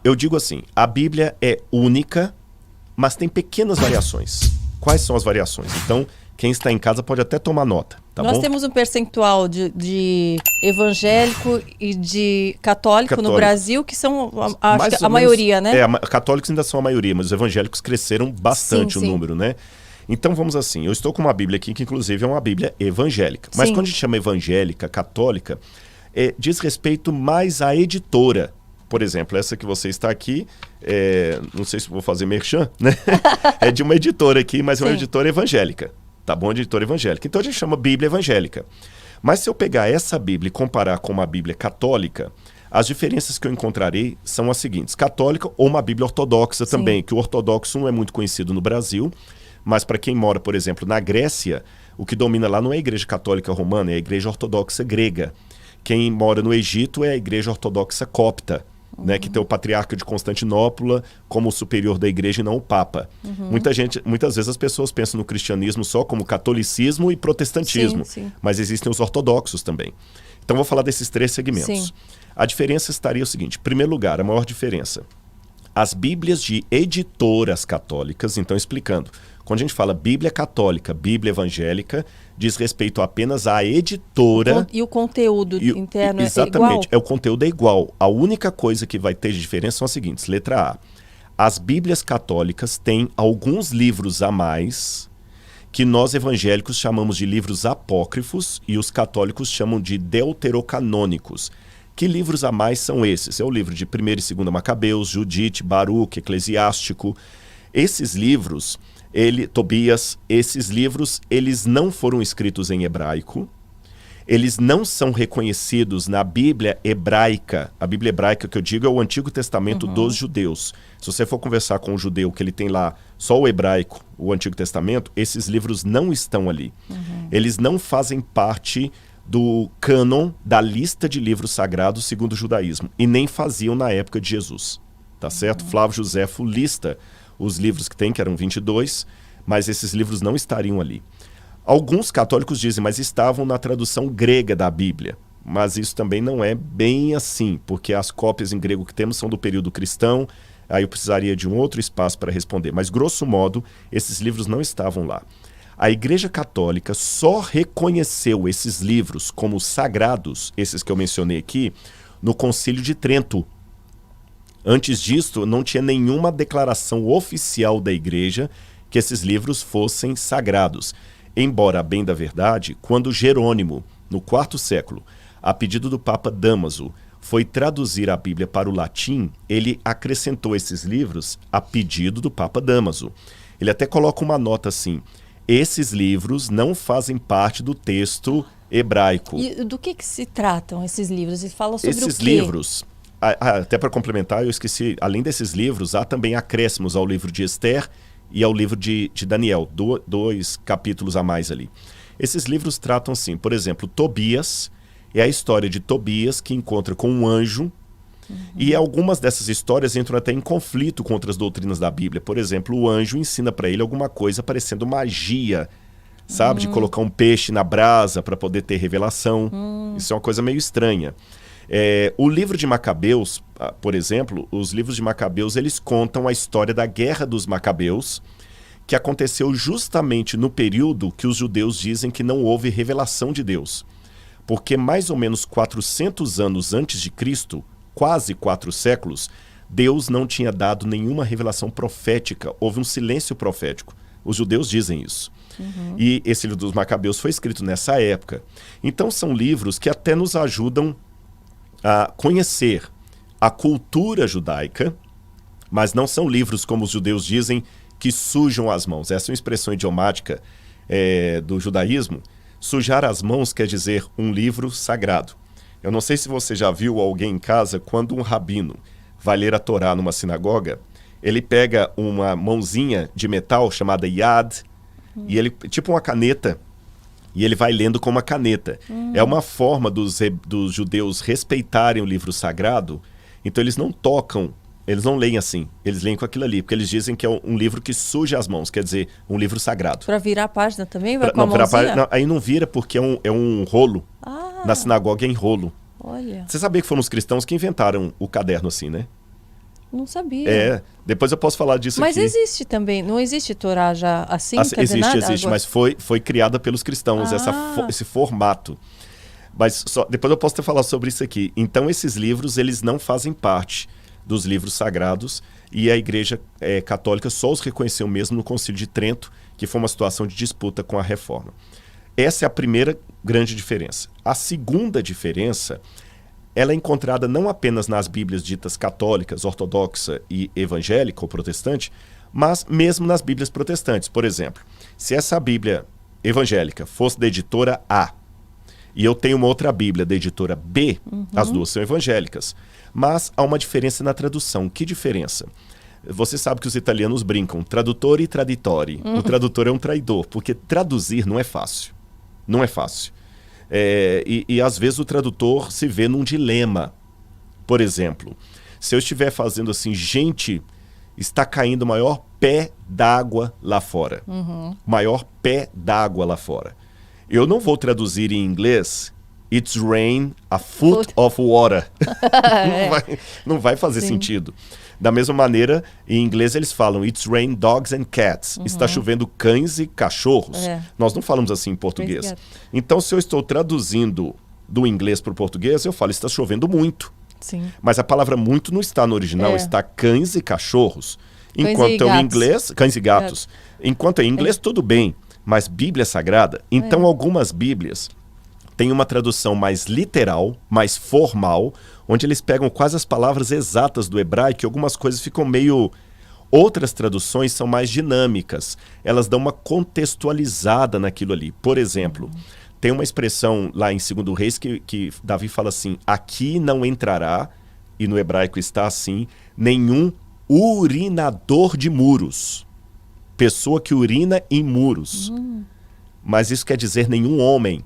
Eu digo assim, a Bíblia é única, mas tem pequenas variações. Quais são as variações? Então, quem está em casa pode até tomar nota, tá bom? Nós temos um percentual de evangélico e de católico no Brasil, que são acho que a maioria, né? Católicos ainda são a maioria, mas os evangélicos cresceram bastante o número, né? Então vamos assim, eu estou com uma Bíblia aqui que inclusive é uma Bíblia evangélica. Mas quando a gente chama evangélica, católica, diz respeito mais à editora. Por exemplo, essa que você está aqui, não sei se vou fazer merchan, né? É de uma editora aqui, mas é uma editora evangélica. Tá bom? Editora evangélica. Então a gente chama Bíblia evangélica. Mas se eu pegar essa Bíblia e comparar com uma Bíblia católica, as diferenças que eu encontrarei são as seguintes. Católica ou uma Bíblia ortodoxa também, que o ortodoxo não é muito conhecido no Brasil, mas para quem mora, por exemplo, na Grécia, o que domina lá não é a Igreja Católica Romana, é a Igreja Ortodoxa Grega. Quem mora no Egito é a Igreja Ortodoxa Copta, né, que tem o patriarca de Constantinopla como o superior da igreja e não o papa. Muitas vezes as pessoas pensam no cristianismo só como catolicismo e protestantismo, mas existem os ortodoxos também. Então vou falar desses três segmentos. A diferença estaria o seguinte, em primeiro lugar, a maior diferença, as Bíblias de editoras católicas, então explicando, quando a gente fala Bíblia católica, Bíblia evangélica, diz respeito apenas à editora. E o conteúdo interno é igual? Exatamente, o conteúdo é igual. A única coisa que vai ter de diferença são as seguintes. Letra A. As Bíblias católicas têm alguns livros a mais que nós evangélicos chamamos de livros apócrifos e os católicos chamam de deuterocanônicos. Que livros a mais são esses? É o livro de 1º e 2º Macabeus, Judite, Baruque, Eclesiástico. Esses livros... Tobias, esses livros, eles não foram escritos em hebraico, eles não são reconhecidos na Bíblia hebraica. A Bíblia hebraica que eu digo é o Antigo Testamento dos judeus. Se você for conversar com um judeu que ele tem lá só o hebraico, o Antigo Testamento, esses livros não estão ali. Eles não fazem parte do cânon da lista de livros sagrados segundo o judaísmo, e nem faziam na época de Jesus, tá certo? Flávio Joséfo lista os livros que tem, que eram 22, mas esses livros não estariam ali. Alguns católicos dizem, mas estavam na tradução grega da Bíblia. Mas isso também não é bem assim, porque as cópias em grego que temos são do período cristão, aí eu precisaria de um outro espaço para responder. Mas, grosso modo, esses livros não estavam lá. A Igreja Católica só reconheceu esses livros como sagrados, esses que eu mencionei aqui, no Concílio de Trento. Antes disso, não tinha nenhuma declaração oficial da Igreja que esses livros fossem sagrados. Embora, a bem da verdade, quando Jerônimo, no IV século, a pedido do Papa Dámaso, foi traduzir a Bíblia para o latim, ele acrescentou esses livros a pedido do Papa Dámaso. Ele até coloca uma nota assim, esses livros não fazem parte do texto hebraico. E do que se tratam esses livros? Ele fala sobre esses o quê? Livros... Até para complementar, eu esqueci, além desses livros, há também acréscimos ao livro de Esther e ao livro de Daniel, dois capítulos a mais ali. Esses livros tratam assim, por exemplo, Tobias, é a história de Tobias que encontra com um anjo, e algumas dessas histórias entram até em conflito com outras doutrinas da Bíblia. Por exemplo, o anjo ensina para ele alguma coisa parecendo magia, sabe? De colocar um peixe na brasa para poder ter revelação. Isso é uma coisa meio estranha. O livro de Macabeus, por exemplo, os livros de Macabeus, eles contam a história da Guerra dos Macabeus, que aconteceu justamente no período que os judeus dizem que não houve revelação de Deus. Porque mais ou menos 400 anos antes de Cristo, quase 4 séculos, Deus não tinha dado nenhuma revelação profética, houve um silêncio profético. Os judeus dizem isso. E esse livro dos Macabeus foi escrito nessa época. Então são livros que até nos ajudam a conhecer a cultura judaica, mas não são livros, como os judeus dizem, que sujam as mãos. Essa é uma expressão idiomática do judaísmo. Sujar as mãos quer dizer um livro sagrado. Eu não sei se você já viu alguém em casa, quando um rabino vai ler a Torá numa sinagoga, ele pega uma mãozinha de metal chamada yad, e ele, tipo uma caneta, e ele vai lendo com uma caneta. É uma forma dos judeus respeitarem o livro sagrado, então eles não tocam, eles não leem assim, eles leem com aquilo ali, porque eles dizem que é um livro que suja as mãos, quer dizer, um livro sagrado. Para virar a página também? Vai com a mãozinha? Não, aí não vira porque é um rolo, na sinagoga é em rolo. Olha. Você sabia que foram os cristãos que inventaram o caderno assim, né? Não sabia. Depois eu posso falar disso Mas aqui. Mas existe também, não existe Torá já assim? Existe, mas foi criada pelos cristãos, esse formato. Mas depois eu posso te falar sobre isso aqui. Então esses livros, eles não fazem parte dos livros sagrados e a Igreja Católica só os reconheceu mesmo no Concílio de Trento, que foi uma situação de disputa com a Reforma. Essa é a primeira grande diferença. A segunda diferença, ela é encontrada não apenas nas Bíblias ditas católicas, ortodoxa e evangélica ou protestante, mas mesmo nas Bíblias protestantes. Por exemplo, se essa Bíblia evangélica fosse da editora A e eu tenho uma outra Bíblia da editora B, as duas são evangélicas, mas há uma diferença na tradução. Que diferença? Você sabe que os italianos brincam, tradutor e traditori. O tradutor é um traidor, porque traduzir não é fácil. Não é fácil. E às vezes o tradutor se vê num dilema. Por exemplo, se eu estiver fazendo assim, gente, está caindo o maior pé d'água lá fora. Maior pé d'água lá fora. Eu não vou traduzir em inglês, it's rain a foot of water. Não vai fazer sentido. Da mesma maneira, em inglês eles falam it's rain dogs and cats. Está chovendo cães e cachorros. Nós não falamos assim em português. Então, se eu estou traduzindo do inglês para o português, eu falo está chovendo muito. Sim. Mas a palavra muito não está no original, está cães e cachorros. Enquanto em inglês, cães e gatos. Enquanto em inglês, tudo bem. Mas Bíblia Sagrada, então algumas Bíblias têm uma tradução mais literal, mais formal, onde eles pegam quase as palavras exatas do hebraico e algumas coisas ficam meio... Outras traduções são mais dinâmicas, elas dão uma contextualizada naquilo ali. Por exemplo, tem uma expressão lá em 2 Reis que Davi fala assim, aqui não entrará, e no hebraico está assim, nenhum urinador de muros. Pessoa que urina em muros. Mas isso quer dizer nenhum homem.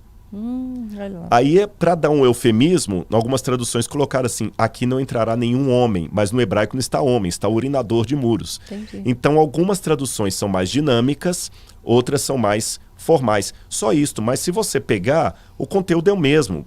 Aí, para dar um eufemismo, algumas traduções colocaram assim, aqui não entrará nenhum homem, mas no hebraico não está homem, está urinador de muros. Entendi. Então, algumas traduções são mais dinâmicas, outras são mais formais. Só isto, mas se você pegar, o conteúdo é o mesmo.